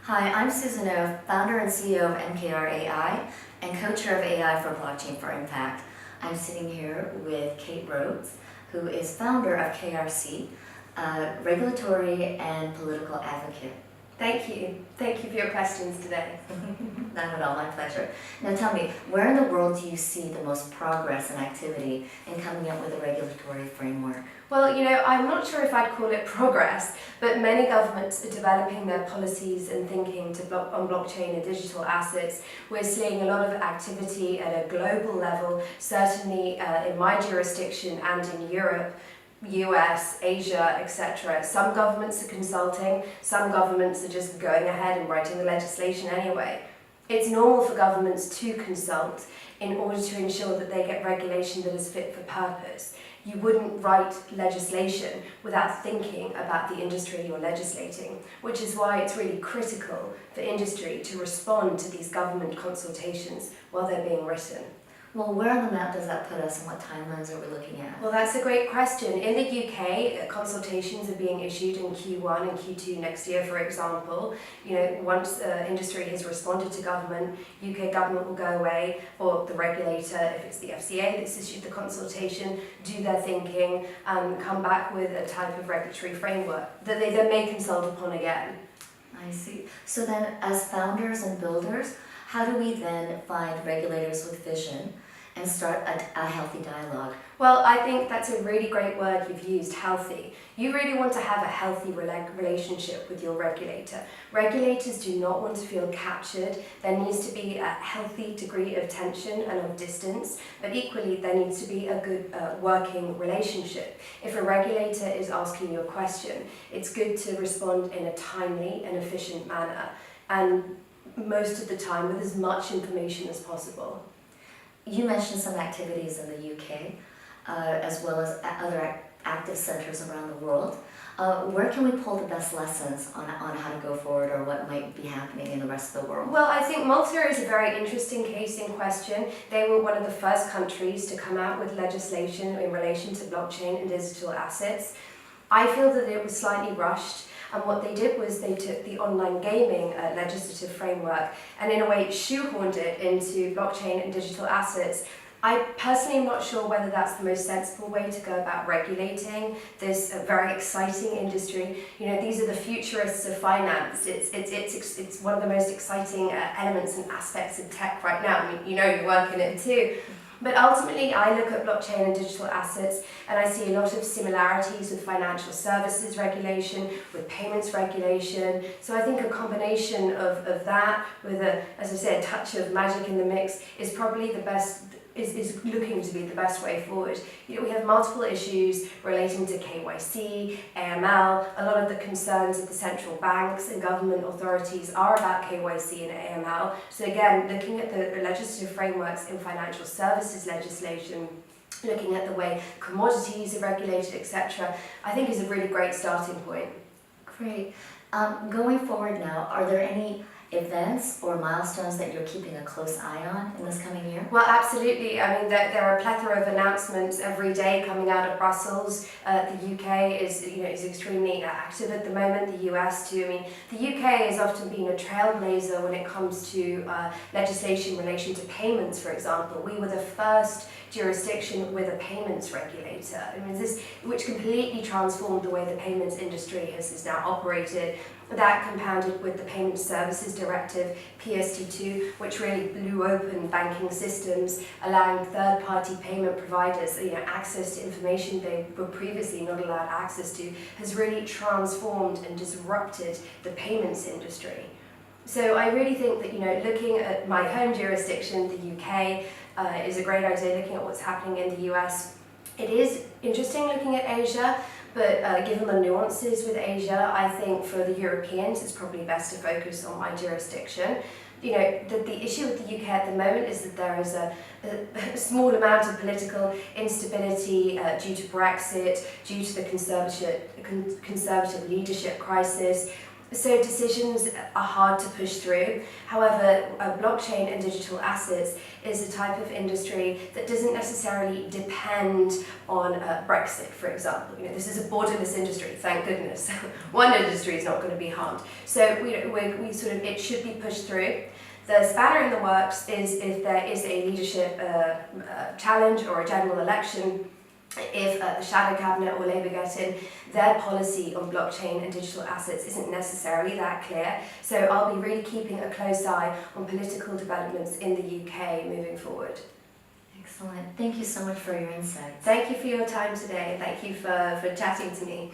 Hi, I'm Susan O, founder and CEO of MKR AI and co-chair of AI for Blockchain for Impact. I'm sitting here with Kate Rhodes, who is founder of KRC, a regulatory and political advocate. Thank you. Thank you for your questions today. Not at all, my pleasure. Now tell me, where in the world do you see the most progress and activity in coming up with a regulatory framework? Well, I'm not sure if I'd call it progress, but many governments are developing their policies and thinking on blockchain and digital assets. We're seeing a lot of activity at a global level, certainly in my jurisdiction and in Europe, US, Asia, etc. Some governments are consulting, some governments are just going ahead and writing the legislation anyway. It's normal for governments to consult in order to ensure that they get regulation that is fit for purpose. You wouldn't write legislation without thinking about the industry you're legislating, which is why it's really critical for industry to respond to these government consultations while they're being written. Well, where on the map does that put us and what timelines are we looking at? Well, that's a great question. In the UK, consultations are being issued in Q1 and Q2 next year, for example. Once industry has responded to government, UK government will go away, or the regulator, if it's the FCA that's issued the consultation, do their thinking and come back with a type of regulatory framework that they then may consult upon again. I see. So then, as founders and builders, how do we then find regulators with vision and start a healthy dialogue? Well, I think that's a really great word you've used, healthy. You really want to have a healthy relationship with your regulator. Regulators do not want to feel captured. There needs to be a healthy degree of tension and of distance, but equally there needs to be a good working relationship. If a regulator is asking you a question, it's good to respond in a timely and efficient manner, and most of the time with as much information as possible. You mentioned some activities in the UK, as well as other active centers around the world. Where can we pull the best lessons on how to go forward, or what might be happening in the rest of the world? Well, I think Malta is a very interesting case in question. They were one of the first countries to come out with legislation in relation to blockchain and digital assets. I feel that it was slightly rushed. And what they did was they took the online gaming legislative framework and in a way shoehorned it into blockchain and digital assets. I personally am not sure whether that's the most sensible way to go about regulating this very exciting industry. These are the futurists of finance. It's one of the most exciting elements and aspects of tech right now. I mean, you work in it too. But ultimately, I look at blockchain and digital assets and I see a lot of similarities with financial services regulation, with payments regulation. So I think a combination of that with as I said, a touch of magic in the mix is probably the best, is looking to be the best way forward. We have multiple issues relating to KYC, AML. A lot of the concerns of the central banks and government authorities are about KYC and AML. So again, looking at the legislative frameworks in financial services legislation, looking at the way commodities are regulated, etc., I think is a really great starting point. Great. Going forward now, are there any events or milestones that you're keeping a close eye on in this coming year? Well, absolutely. I mean, there are a plethora of announcements every day coming out of Brussels. The UK is extremely active at the moment. The US too. I mean, the UK has often been a trailblazer when it comes to legislation in relation to payments, for example. We were the first jurisdiction with a payments regulator. I mean, which completely transformed the way the payments industry has now operated. That compounded with the Payment Services Directive, PSD2, which really blew open banking systems, allowing third-party payment providers access to information they were previously not allowed access to, has really transformed and disrupted the payments industry. So I really think that looking at my home jurisdiction, the UK, is a great idea. Looking at what's happening in the US, it is interesting looking at Asia. But given the nuances with Asia, I think for the Europeans, it's probably best to focus on my jurisdiction. The issue with the UK at the moment is that there is a small amount of political instability due to Brexit, due to the conservative leadership crisis. So decisions are hard to push through. However, blockchain and digital assets is a type of industry that doesn't necessarily depend on Brexit, for example. This is a borderless industry, thank goodness. One industry is not going to be harmed. So it should be pushed through. The spanner in the works is if there is a leadership challenge or a general election. If the shadow cabinet or Labour get in, their policy on blockchain and digital assets isn't necessarily that clear. So I'll be really keeping a close eye on political developments in the UK moving forward. Excellent. Thank you so much for your insights. Thank you for your time today. Thank you for chatting to me.